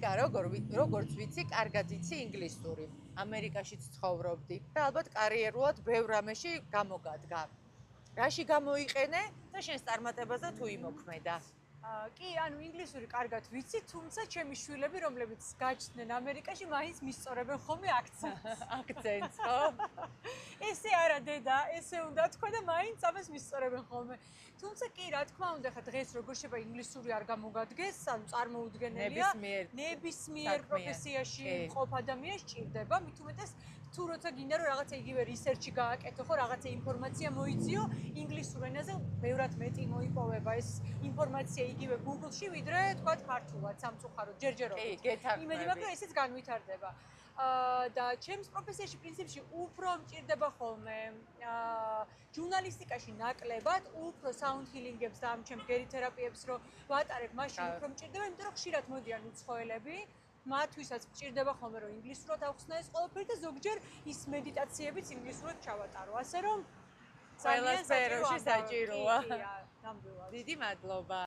მიკა, როგორც ვიცი, კარგად იცი ინგლისური. ამერიკაშიც ცხოვრობდი და ალბათ კარიერულად ბევრ რამეში გამოგადგა. რაში გამოიყენე და შენს წარმატებაზე თუ იმოქმედა? კი, ანუ ინგლისური კარგად ვიცი, თუმცა ჩემი შვილები, რომლებიც გაჩნდნენ ამერიკაში, მაინც მისწორებენ ხოლმე აქცენტს. აქცენტს, ხო? ესე არა დედა, ესე უნდა თქვა და მაინც ამას მისწორებენ ხოლმე. თუმცა კი, რა თქმა უნდა, ხა დღეს როგორ შეიძლება ინგლისური არ გამოგადგეს, ანუ წარმოუდგენელია. ნებისმიერ პროფესიაში მყოფ ადამიანს სჭირდება, მით უმეტეს თუ როცა გინდა რომ რაღაცა იგივე რისერჩი გააკეთო, ხო, რაღაცა ინფორმაცია მოიძიო, ინგლისურ ენაზე ბევრად მეტი მოიპოვება ეს ინფორმაცია იგივე Google-ში, ვიდრე თქვა ქართულად, სამწუხაროდ, ჯერჯერობით. იმედი მაქვს, რომ ესეც განვითარდება. და ჩემს პროფესიაში პრინციპში უფრო მჭირდება ხოლმე ჟურნალისტიკაში ნაკლებად, უფრო sound healing-ებს და ამ ჩემ გერი თერაპიებს რო ვატარებ, მაშინ უფრო მჭირდება, იმიტომ რომ ხშირად მოდიან უცხოელები, მათთვისაც მჭირდება ხოლმე რომ ინგლისურად ახსნა ეს ყველაფერი და ზოგჯერ ის მედიტაციებიც ინგლისურად ჩავატარო. ასე რომ ყველა სფეროში საჭიროა. კი, ნამდვილად. დიდი მადლობა.